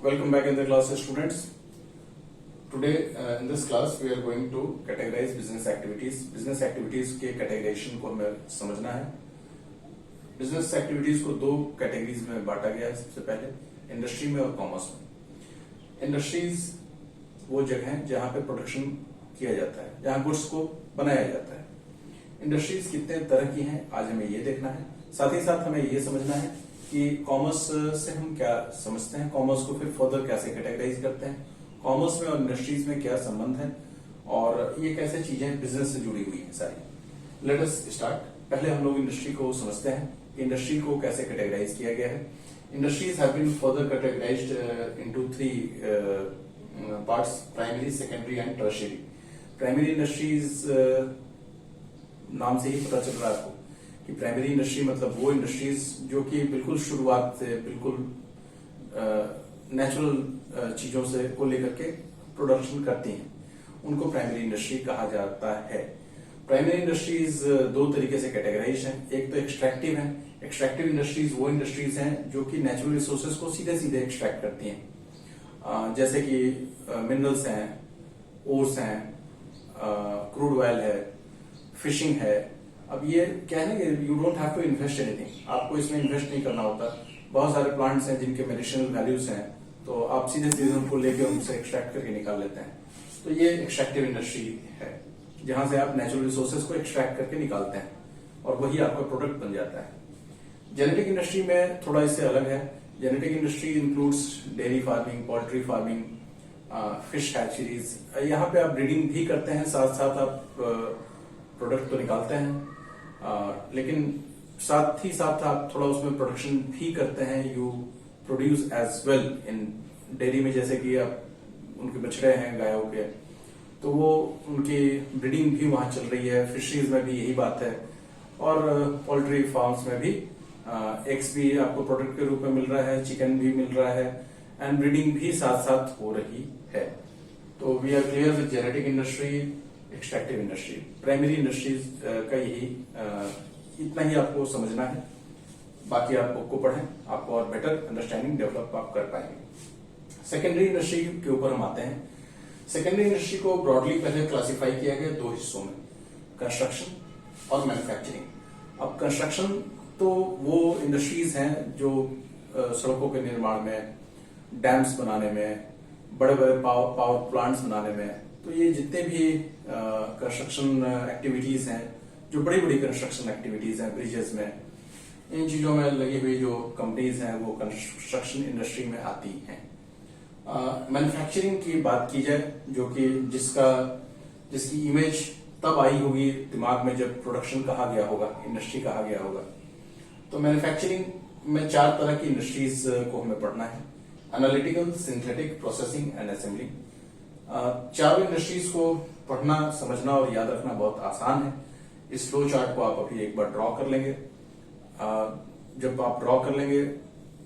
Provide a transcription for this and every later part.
Welcome back in the class, students. Today in this class we are going to categorize business activities. Business activities के categorization को हमें समझना है. Business activities को दो categories में बांटा गया है. सबसे पहले इंडस्ट्री में और कॉमर्स में. इंडस्ट्रीज वो जगह है जहां पे प्रोडक्शन किया जाता है, जहां गुड्स को बनाया जाता है. इंडस्ट्रीज कितने तरह की हैं आज हमें ये देखना है. साथ ही साथ हमें ये समझना है कि कॉमर्स से हम क्या समझते हैं, कॉमर्स को फिर फर्दर कैसे कैटेगराइज करते हैं, कॉमर्स में और इंडस्ट्रीज में क्या संबंध है और ये कैसे चीजें बिजनेस से जुड़ी हुई हैं सारी. Let us start. पहले हम लोग इंडस्ट्री को समझते हैं. इंडस्ट्री को कैसे कैटेगराइज किया गया है. Industries have been further categorised into three parts: primary, secondary and tertiary. Primary industries नाम से ही पता चल रहा है आपको कि प्राइमरी इंडस्ट्री मतलब वो इंडस्ट्रीज जो कि बिल्कुल शुरुआत से बिल्कुल नेचुरल चीजों से को लेकर के प्रोडक्शन करती हैं, उनको प्राइमरी इंडस्ट्री कहा जाता है. प्राइमरी इंडस्ट्रीज दो तरीके से कैटेगराइज हैं. एक तो एक्सट्रैक्टिव है. एक्सट्रैक्टिव इंडस्ट्रीज वो इंडस्ट्रीज हैं जो कि नेचुरल रिसोर्सेज को सीधे सीधे एक्सट्रैक्ट करती हैं, जैसे कि मिनरल्स हैं, ओर्स हैं, क्रूड ऑयल है, फिशिंग है. अब ये क्या है ना कि you don't have to invest anything. आपको इसमें इन्वेस्ट नहीं करना होता. बहुत सारे प्लांट्स हैं जिनके मेडिसिनल वैल्यूज हैं, तो आप सीधे सीधे उनको लेके उनसे एक्सट्रैक्ट करके निकाल लेते हैं. तो ये एक्सट्रैक्टिव इंडस्ट्री है जहां से आप नेचुरल रिसोर्सेज को एक्सट्रैक्ट करके निकालते हैं और वही आपका प्रोडक्ट बन जाता है. जेनेटिक इंडस्ट्री में थोड़ा इससे अलग है. Genetic industry includes dairy farming, poultry farming, fish hatcheries. यहाँ पे आप ब्रीडिंग भी करते हैं, साथ साथ आप प्रोडक्ट तो निकालते हैं, लेकिन साथ ही साथ आप थोड़ा उसमें प्रोडक्शन भी करते हैं. You produce as well in dairy में, जैसे कि आप उनके बछड़े हैं गायों के, तो वो उनकी ब्रीडिंग भी वहां चल रही है. फिशरीज में भी यही बात है और पोल्ट्री फार्म्स में भी एग्स भी आपको प्रोडक्ट के रूप में मिल रहा है, चिकन भी मिल रहा है एंड ब्रीडिंग भी साथ साथ हो रही है. तो we are clear with genetic industry, extractive industry. Primary industries का यही इतना ही आपको समझना है. बाकी आप बुक को पढ़ें, आपको और बेटर अंडरस्टैंडिंग डेवलप आप कर पाएंगे. सेकेंडरी इंडस्ट्री के ऊपर हम आते हैं. सेकेंडरी इंडस्ट्री को ब्रॉडली पहले क्लासिफाई किया गया दो हिस्सों में: कंस्ट्रक्शन और मैन्युफैक्चरिंग. अब कंस्ट्रक्शन तो वो इंडस्ट्रीज हैं जो सड़कों के निर्माण में, डैम्स बनाने में, बड़े बड़े पावर प्लांट्स बनाने में, तो ये जितने भी कंस्ट्रक्शन एक्टिविटीज हैं, जो बड़ी बड़ी कंस्ट्रक्शन एक्टिविटीज हैं ब्रिजेस में, इन चीजों में लगी हुई जो कंपनीज हैं वो कंस्ट्रक्शन इंडस्ट्री में आती हैं. मैन्युफैक्चरिंग की बात की जाए, जो कि जिसकी इमेज तब आई होगी दिमाग में जब प्रोडक्शन कहा गया होगा, इंडस्ट्री कहा गया होगा. तो मैन्युफैक्चरिंग में चार तरह की इंडस्ट्रीज को हमें पढ़ना है: analytical, synthetic, processing and assembly. चारों इंडस्ट्रीज को पढ़ना, समझना और याद रखना बहुत आसान है. इस फ्लो चार्ट को आप अभी एक बार ड्रॉ कर लेंगे. जब आप ड्रॉ कर लेंगे,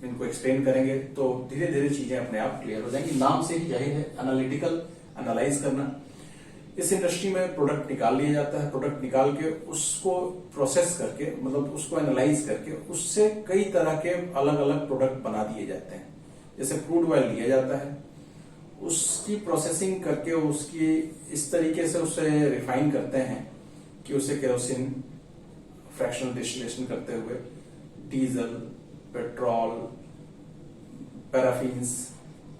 इनको एक्सप्लेन करेंगे, तो धीरे धीरे चीजें अपने आप क्लियर हो जाएंगी. नाम से ही जाहिर है, एनालिटिकल, एनालाइज करना. इस इंडस्ट्री में प्रोडक्ट निकाल लिया जाता है. प्रोडक्ट निकाल के उसको प्रोसेस करके, मतलब उसको एनालाइज करके, उससे कई तरह के अलग अलग प्रोडक्ट बना दिए जाते हैं. जैसे क्रूड ऑयल लिया जाता है, उसकी प्रोसेसिंग करके उसकी इस तरीके से उसे रिफाइन करते हैं कि उसे केरोसिन, फ्रैक्शनल डिस्टिलेशन करते हुए डीजल, पेट्रोल, पैराफिन्स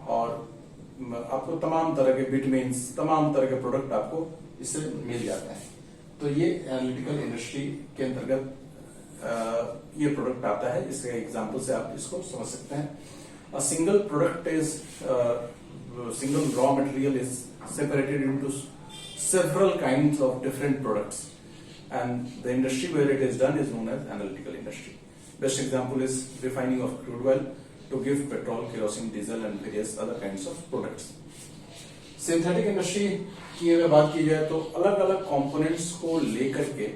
और आपको तमाम तरह के विटामिन्स, तमाम तरह के प्रोडक्ट आपको इससे मिल जाता है. तो ये एनालिटिकल इंडस्ट्री के अंतर्गत ये प्रोडक्ट आता है. इसके एग्जांपल से आप इसको समझ सकते हैं. A single product is single raw material is separated into several kinds of different products, and the industry where it is done is known as analytical industry. Best example is refining of crude oil to give petrol, kerosene, diesel and various other kinds of products. Synthetic industry की अगर बात की जाए तो अलग अलग components को लेकर के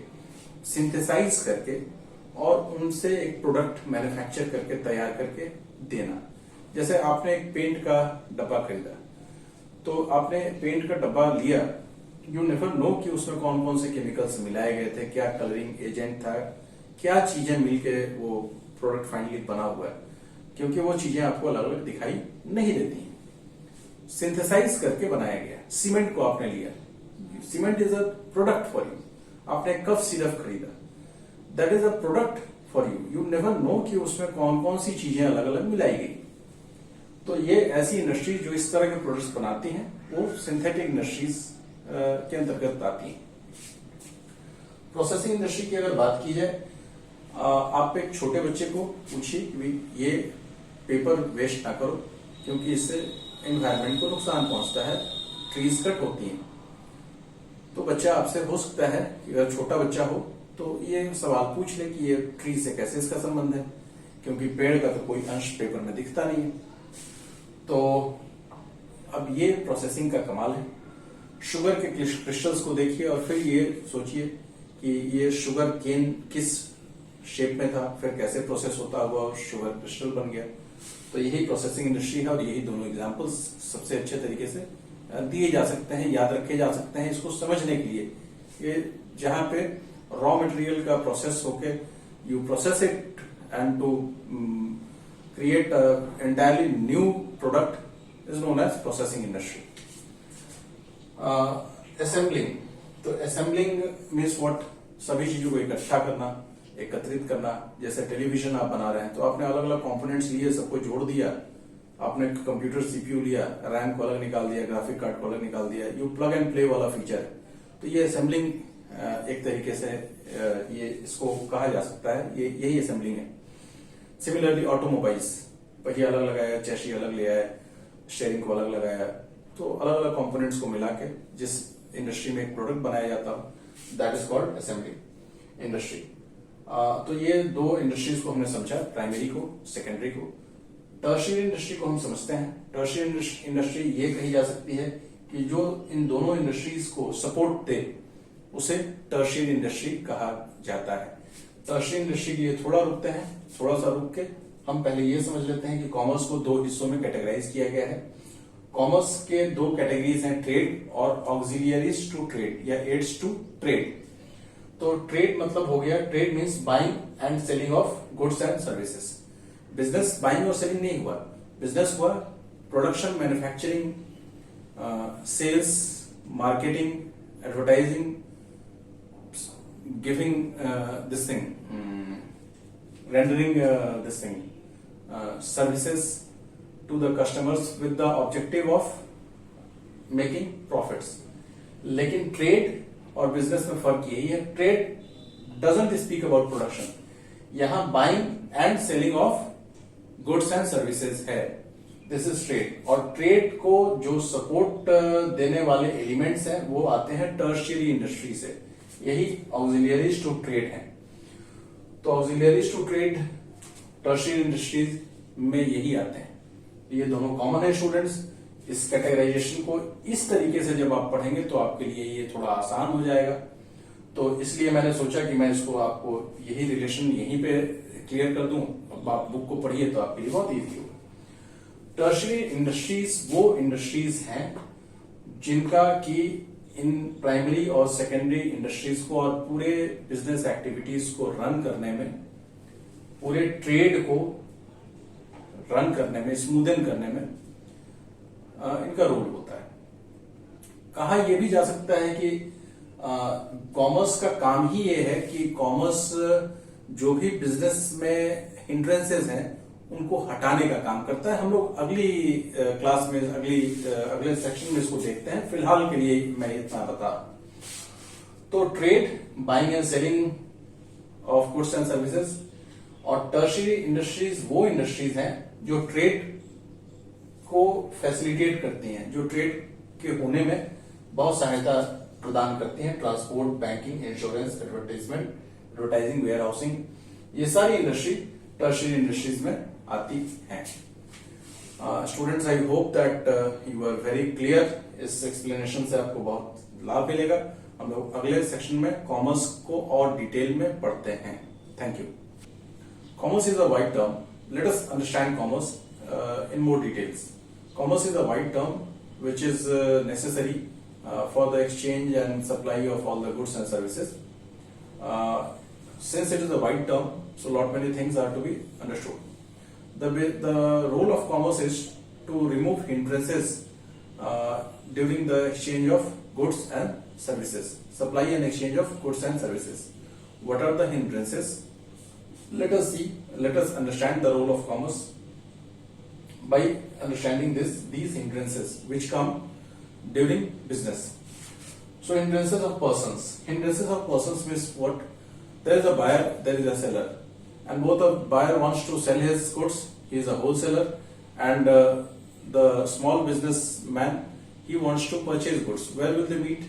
सिंथेसाइज करके और उनसे एक प्रोडक्ट मैन्युफैक्चर करके तैयार करके देना. जैसे आपने एक पेंट का डब्बा खरीदा, तो आपने पेंट का डब्बा लिया, यू नेवर नो कि उसमें कौन कौन से केमिकल्स मिलाए गए थे, क्या कलरिंग एजेंट था, क्या चीजें मिलके वो प्रोडक्ट फाइनली बना हुआ है. क्योंकि वो चीजें आपको अलग अलग दिखाई नहीं देती हैं। सिंथेसाइज करके बनाया गया। सीमेंट को आपने लिया, cement is a product for you. आपने कफ सिरप खरीदा, that is a product for you. You never know कि उसमें कौन कौन सी चीजें अलग अलग मिलाई गई। तो ये ऐसी इंडस्ट्रीज जो इस तरह के प्रोडक्ट्स बनाती हैं वो सिंथेटिक इंडस्ट्रीज के अंतर्गत आती हैं। प्रोसेसिंग इंडस्ट्री की अगर बात की जाए, आप एक छोटे बच्चे को पूछिए कि भाई ये पेपर वेस्ट ना करो क्योंकि इससे एनवायरनमेंट को नुकसान पहुंचता है, ट्रीज कट होती हैं। तो बच्चा आपसे हो सकता है कि अगर छोटा बच्चा हो तो ये सवाल पूछ ले कि ये ट्री से कैसे इसका संबंध है, क्योंकि पेड़ का तो कोई अंश पेपर में दिखता नहीं है। तो अब ये प्रोसेसिंग का कमाल है। शुगर के क्रिस्टल्स को देखिए और फिर ये सोचिए कि ये शुगर केन किस शेप में था, फिर कैसे प्रोसेस होता हुआ और शुगर क्रिस्टल बन गया। तो यही प्रोसेसिंग इंडस्ट्री है और यही दोनों एग्जांपल्स सबसे अच्छे तरीके से दिए जा सकते हैं, याद रखे जा सकते हैं इसको समझने के लिए। ये जहां पे रॉ मटेरियल का प्रोसेस होके you process it and to create an entirely new product is known as processing industry. Assembling, तो assembling means what? सभी चीजों को इकट्ठा करना, एकत्रित करना। जैसे टेलीविजन आप बना रहे हैं तो आपने अलग अलग कंपोनेंट्स लिए, सबको जोड़ दिया। आपने कंप्यूटर सीपीयू लिया, रैम को अलग निकाल दिया, ग्राफिक कार्ड को अलग निकाल दिया। यू प्लग एंड प्ले वाला फीचर है। तो ये असेंबलिंग एक तरीके से ये इसको कहा जा सकता है, ये यही असेंबलिंग है। सिमिलरली ऑटोमोबाइल्स, पहिया अलग लगाया, चैसी अलग ले आया, स्टीयरिंग को अलग लगाया, तो अलग अलग कंपोनेंट्स को मिला के जिस इंडस्ट्री में एक प्रोडक्ट बनाया जाता है that is called assembly industry. तो ये दो इंडस्ट्रीज को हमने समझा, प्राइमरी को, सेकेंडरी को। टर्शियरी इंडस्ट्री को हम समझते हैं। टर्शियरी इंडस्ट्री ये कही जा सकती है कि जो इन दोनों इंडस्ट्रीज को सपोर्ट दे उसे टर्शियरी इंडस्ट्री कहा जाता है। टर्शियरी इंडस्ट्री के लिए थोड़ा रुकते हैं, थोड़ा सा रुक के हम पहले ये समझ लेते हैं कि कॉमर्स को दो हिस्सों में कैटेगराइज किया गया है। कॉमर्स के दो कैटेगरीज हैं, ट्रेड और ऑक्सिलियरीज टू ट्रेड या एड्स टू ट्रेड। तो ट्रेड मतलब हो गया, trade means buying and selling of goods and services. Business buying और सेलिंग नहीं हुआ, बिजनेस हुआ production, manufacturing, sales, marketing, advertising, giving this thing, rendering this thing, services to the customers with the objective of making profits. लेकिन trade और business में फर्क यही है, trade doesn't speak about production. यहां buying and selling of goods and services है, this is trade. और trade को जो सपोर्ट देने वाले एलिमेंट्स हैं वो आते हैं टर्शियरी इंडस्ट्री से, यही ऑक्सिलियरीज टू ट्रेड है। तो auxiliaries to trade tertiary industries में यही आते हैं। ये दोनों कॉमन है स्टूडेंट्स। इस कैटेगराइजेशन को इस तरीके से जब आप पढ़ेंगे तो आपके लिए ये थोड़ा आसान हो जाएगा। तो इसलिए मैंने सोचा कि मैं इसको आपको यही रिलेशन यहीं पे क्लियर कर दूं। अब आप बुक को पढ़िए तो आपके लिए बहुत ईजी होगा। टर्शियरी इंडस्ट्रीज वो इंडस्ट्रीज हैं जिनका की इन प्राइमरी और सेकेंडरी इंडस्ट्रीज को और पूरे बिजनेस एक्टिविटीज को रन करने में, पूरे ट्रेड को रन करने में, स्मूदन करने में इनका रोल होता है। कहा यह भी जा सकता है कि कॉमर्स का काम ही ये है कि कॉमर्स जो भी बिजनेस में हिंड्रेंसेस हैं उनको हटाने का काम करता है। हम लोग अगली क्लास में, अगले सेक्शन में इसको देखते हैं। फिलहाल के लिए मैं इतना बता। तो trade, buying and selling of goods and services, और टर्शियरी इंडस्ट्रीज वो इंडस्ट्रीज हैं जो ट्रेड को फैसिलिटेट करती हैं, जो ट्रेड के होने में बहुत सहायता प्रदान करती हैं। Transport, banking, insurance, advertising, warehousing, ये सारी इंडस्ट्री टर्शियरी इंडस्ट्रीज में आती हैं। Students, I hope that you are very clear. इस एक्सप्लेनेशन से आपको बहुत लाभ मिलेगा। हम लोग अगले सेक्शन में कॉमर्स को और डिटेल में पढ़ते हैं। Thank you. Commerce is a wide term. Let us understand commerce in more details. Commerce is a wide term which is necessary for the exchange and supply of all the goods and services. Since it is a wide term, so lot many things are to be understood. the role of commerce is to remove hindrances during the exchange of goods and services, supply and exchange of goods and services. What are the hindrances? Let us understand the role of commerce by understanding these hindrances which come during business. So hindrances of persons. Hindrances of persons means what? There is a buyer, there is a seller, and both the buyer wants to sell his goods. He is a wholesaler, and the small businessman, he wants to purchase goods. Where will they meet?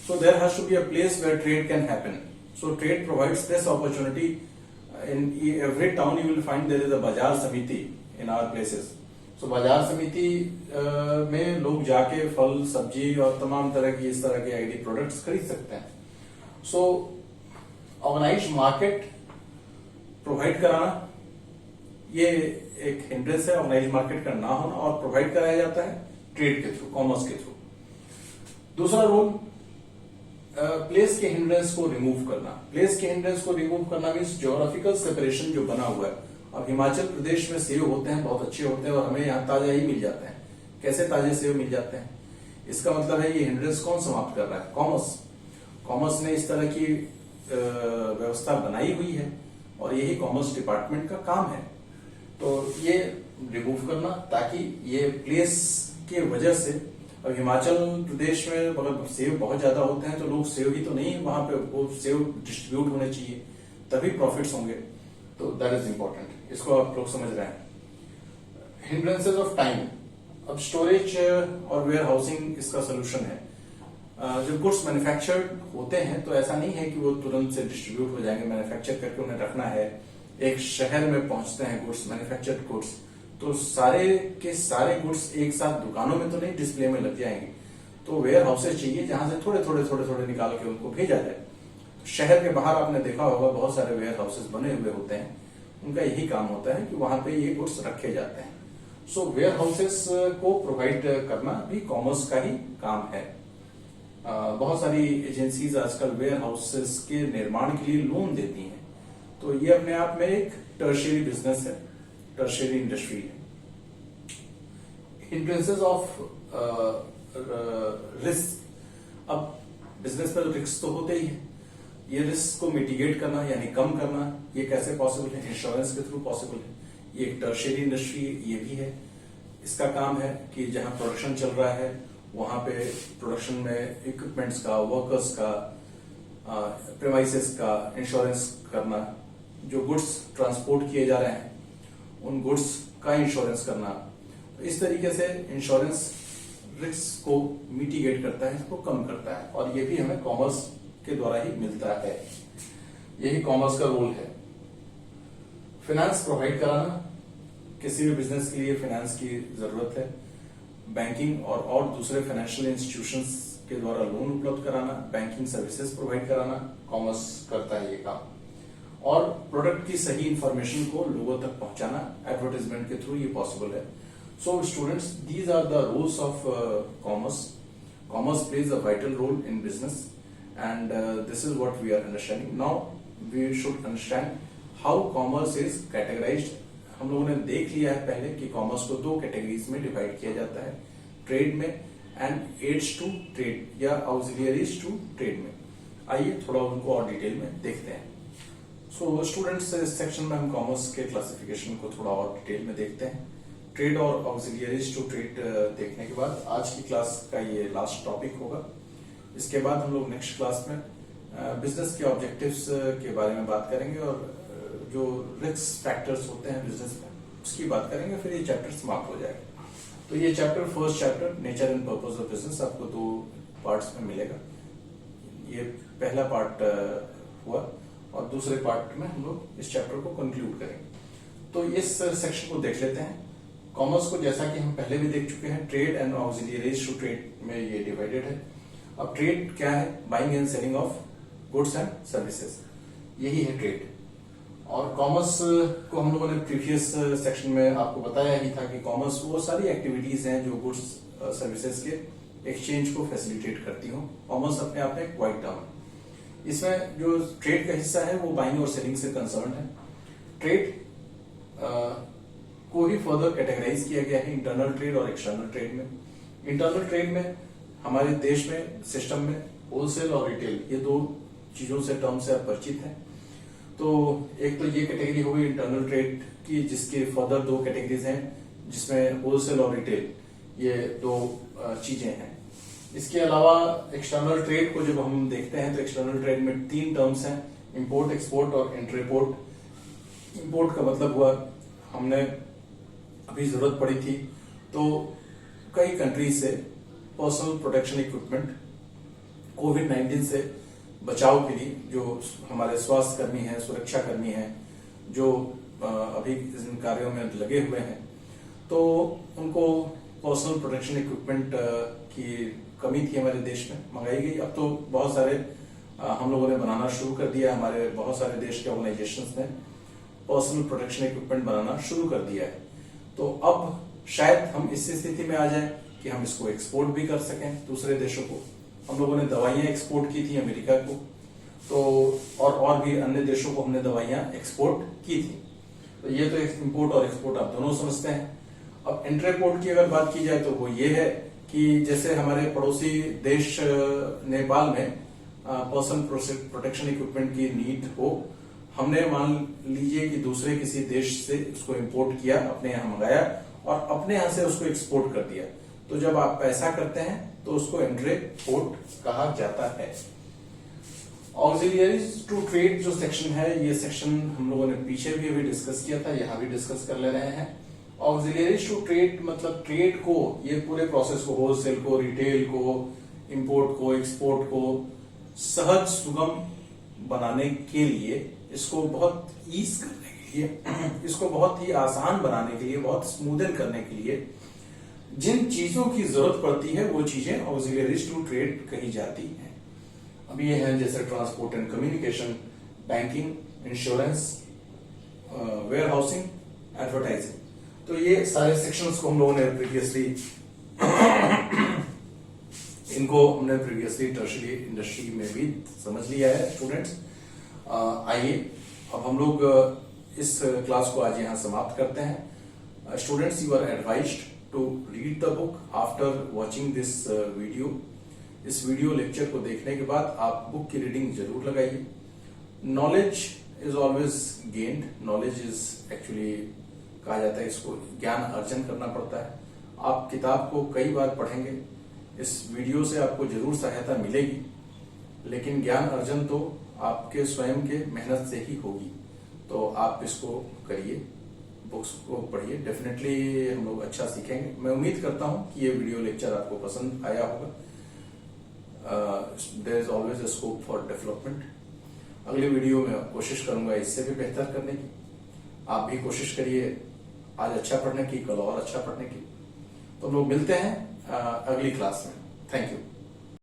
So there has to be a place where trade can happen. So trade provides this opportunity. In every town you will find there is a Bazaar Samiti in our places. So बाजार समिति में लोग जाके फल सब्जी और तमाम तरह की इस तरह के आईडी प्रोडक्ट्स खरीद सकते हैं. सो ऑर्गेनाइज्ड मार्केट प्रोवाइड कराना ये एक हिंड्रेंस है, ऑर्गेनाइज्ड मार्केट का ना होना, और प्रोवाइड कराया जाता है ट्रेड के थ्रू, कॉमर्स के थ्रू. दूसरा रोल प्लेस के हिंड्रेंस को रिमूव करना. प्लेस के हिंड्रेंस को रिमूव करना मीन्स ज्योग्राफिकल सेपरेशन जो बना हुआ है. अब हिमाचल प्रदेश में सेब होते हैं, बहुत अच्छे होते हैं, और हमें यहाँ ताजा ही मिल जाते हैं. कैसे ताजे सेब मिल जाते हैं? इसका मतलब है ये हिंड्रेंस कौन समाप्त कर रहा है? कॉमर्स. कॉमर्स ने इस तरह की व्यवस्था बनाई हुई है, और यही कॉमर्स डिपार्टमेंट का काम है. तो ये रिमूव करना, ताकि ये प्लेस के वजह से, अब हिमाचल प्रदेश में अगर सेब बहुत ज्यादा होते हैं तो लोग सेब ही तो नहीं, वहां पे वो सेब डिस्ट्रीब्यूट होने चाहिए, तभी प्रॉफिट्स होंगे. तो दैट इज इंपॉर्टेंट. इसको आप लोग समझ रहे हैं. Hindrances of time. अब स्टोरेज और वेयर हाउसिंग इसका सोल्यूशन है. जब गुड्स मैन्युफैक्चर्ड होते हैं तो ऐसा नहीं है कि वो तुरंत से डिस्ट्रीब्यूट हो जाएंगे. मैन्युफैक्चर करके उन्हें रखना है. एक शहर में पहुंचते हैं गुड्स, मैन्युफैक्चर्ड गुड्स, तो सारे के सारे गुड्स एक साथ दुकानों में तो नहीं डिस्प्ले में लग जाएंगे. तो वेयर हाउसेज चाहिए जहां से थोड़े थोड़े निकाल के उनको भेजा जाए. शहर के बाहर आपने देखा होगा बहुत सारे वेयर हाउसेज बने हुए होते हैं. उनका यही काम होता है कि वहां पे ये गुड्स रखे जाते हैं. सो वेयर हाउसेस को प्रोवाइड करना भी कॉमर्स का ही काम है. बहुत सारी एजेंसीज आजकल वेयर हाउसेस के निर्माण के लिए लोन देती हैं. तो ये अपने आप में एक टर्शियरी बिजनेस है, टर्शियरी इंडस्ट्री है. Hindrances of risk. अब बिजनेस में रिस्क तो होते ही है. ये रिस्क को मिटिगेट करना यानी कम करना, ये कैसे पॉसिबल है? इंश्योरेंस के थ्रू पॉसिबल है. ये एक टर्शियरी इंडस्ट्री ये भी है. इसका काम है कि जहां प्रोडक्शन चल रहा है वहां पे प्रोडक्शन में इक्विपमेंट्स का, वर्कर्स का, प्रेमाइसेस का इंश्योरेंस करना. जो गुड्स ट्रांसपोर्ट किए जा रहे हैं उन गुड्स का इंश्योरेंस करना. इस तरीके से इंश्योरेंस रिस्क को मिटिगेट करता है, इसको कम करता है, और ये भी हमें कॉमर्स के द्वारा ही मिलता है. यही कॉमर्स का रोल है. फाइनेंस प्रोवाइड कराना. किसी भी बिजनेस के लिए फाइनेंस की जरूरत है. बैंकिंग और दूसरे फाइनेंशियल इंस्टीट्यूशंस के द्वारा लोन उपलब्ध कराना, बैंकिंग सर्विसेज प्रोवाइड कराना, कॉमर्स करता है ये काम. और प्रोडक्ट की सही इंफॉर्मेशन को लोगों तक पहुंचाना एडवर्टाइजमेंट के थ्रू ये पॉसिबल है. So students, these are the roles of commerce. Commerce plays a vital role in business, and this is what we are understanding. Now we should understand how commerce is categorized. हम लोगों ने देख लिया है पहले कि commerce को दो कैटेगरीज में डिवाइड किया जाता है, ट्रेड में एंड एड्स टू ट्रेड या ऑक्सिलियरीज टू ट्रेड में. आइए थोड़ा उनको और डिटेल में देखते हैं. सो स्टूडेंट्स, इस सेक्शन में हम कॉमर्स के क्लासिफिकेशन को थोड़ा और डिटेल में देखते हैं. ट्रेड और ऑक्सिलियरीज टू ट्रेड देखने के बाद आज की क्लास का ये लास्ट टॉपिक होगा. इसके बाद हम लोग नेक्स्ट क्लास में बिजनेस के ऑब्जेक्टिव्स के बारे में बात करेंगे और जो रिस्क फैक्टर्स होते हैं बिजनेस में उसकी बात करेंगे. फिर ये चैप्टर समाप्त हो जाएगा. तो ये chapter, first chapter nature and purpose of business, आपको दो पार्ट्स में मिलेगा. ये पहला पार्ट हुआ और दूसरे पार्ट में हम लोग इस चैप्टर को कंक्लूड करेंगे. तो इस सेक्शन को देख लेते हैं. कॉमर्स को जैसा कि हम पहले भी देख चुके हैं, trade and auxiliaries to trade में ये डिवाइडेड है. अब ट्रेड क्या है? Buying and selling of goods and services, यही है ट्रेड. और कॉमर्स को हम लोगों ने प्रीवियस सेक्शन में आपको बताया ही था कि कॉमर्स वो सारी एक्टिविटीज हैं जो गुड्स सर्विसेज के एक्सचेंज को फैसिलिटेट करती हो. कॉमर्स अपने आप में एक वाइड टर्म है. इसमें जो ट्रेड का हिस्सा है वो बाइंग और सेलिंग से कंसर्न है. ट्रेड को ही फर्दर कैटेगराइज किया गया है इंटरनल ट्रेड और एक्सटर्नल ट्रेड में। इंटरनल ट्रेड में हमारे देश में सिस्टम में होलसेल और रिटेल, ये दो चीजों से टर्म से आप परिचित हैं। तो एक तो ये कैटेगरी हो गई इंटरनल ट्रेड की, जिसके फर्दर दो कैटेगरीज हैं जिसमें होलसेल और रिटेल ये दो चीजें हैं। इसके अलावा एक्सटर्नल ट्रेड को जब हम देखते हैं तो एक्सटर्नल ट्रेड में तीन टर्म्स हैं, इंपोर्ट, एक्सपोर्ट और इंटरपोर्ट। इंपोर्ट का मतलब हुआ हमने अभी जरूरत पड़ी थी तो कई कंट्रीज से पर्सनल प्रोटेक्शन इक्विपमेंट कोविड-19 से बचाव के लिए, जो हमारे स्वास्थ्य कर्मी हैं, सुरक्षा कर्मी हैं, जो अभी इन कार्यों में लगे हुए हैं, तो उनको पर्सनल प्रोटेक्शन इक्विपमेंट की कमी थी हमारे देश में, मंगाई गई। अब तो बहुत सारे हम लोगों ने बनाना शुरू कर दिया, हमारे बहुत सारे देश के ऑर्गेनाइजेशंस ने पर्सनल प्रोटेक्शन इक्विपमेंट बनाना शुरू कर दिया है। तो अब शायद हम इस स्थिति में आ जाएं कि हम इसको एक्सपोर्ट भी कर सकें दूसरे देशों को। हम लोगों ने दवाइयां एक्सपोर्ट की थी अमेरिका को, तो और भी अन्य देशों को हमने दवाइयां एक्सपोर्ट की थी। तो ये तो इंपोर्ट और एक्सपोर्ट आप दोनों समझते हैं। अब इंटरपोर्ट की अगर बात की जाए तो वो ये है कि जैसे हमारे पड़ोसी देश नेपाल में पर्सनल प्रोटेक्शन इक्विपमेंट की नीड हो, हमने मान लीजिए कि दूसरे किसी देश से उसको इंपोर्ट किया, अपने यहाँ मंगाया और अपने यहाँ से उसको एक्सपोर्ट कर दिया। तो जब आप ऐसा करते हैं तो उसको इंटरपोर्ट कहा जाता है। ऑक्सिलियरीज टू ट्रेड जो सेक्शन है, ये सेक्शन हम लोगों ने पीछे भी अभी डिस्कस किया था, यहाँ भी डिस्कस कर ले रहे हैं। ऑक्सिलियरीज टू ट्रेड मतलब ट्रेड को, ये पूरे प्रोसेस को, होलसेल को, रिटेल को, इंपोर्ट को, एक्सपोर्ट को सहज सुगम बनाने के लिए, इसको बहुत ईज करने के लिए, इसको बहुत ही आसान बनाने के लिए, बहुत स्मूदन करने के लिए जिन चीजों की जरूरत पड़ती है वो चीजें ऑक्सिलियरीज टू ट्रेड कही जाती हैं। अब ये है जैसे transport and communication, banking, insurance, warehousing, advertising. तो ये सारे सेक्शंस को हम लोगों ने प्रीवियसली इनको हमने प्रीवियसली टर्शियरी इंडस्ट्री में भी समझ लिया है स्टूडेंट्स। आइए अब हम लोग इस क्लास को आज यहाँ समाप्त करते हैं। Students, you are advised to read the book after watching this video. इस वीडियो लेक्चर को देखने के बाद आप बुक की रीडिंग जरूर लगाइए। Knowledge is always gained, knowledge is actually कहा जाता है इसको, ज्ञान अर्जन करना पड़ता है। आप किताब को कई बार पढ़ेंगे, इस वीडियो से आपको जरूर सहायता मिलेगी, लेकिन ज्ञान अर्जन तो आपके स्वयं के मेहनत से ही होगी। तो आप इसको करिए, बुक्स को पढ़िए, डेफिनेटली हम लोग अच्छा सीखेंगे। मैं उम्मीद करता हूं कि ये वीडियो लेक्चर आपको पसंद आया होगा। There is always a scope for development. अगले वीडियो में कोशिश करूंगा इससे भी बेहतर करने की। आप भी कोशिश करिए आज अच्छा पढ़ने की, कल और अच्छा पढ़ने की। तो हम लोग मिलते हैं अगली क्लास में। Thank you.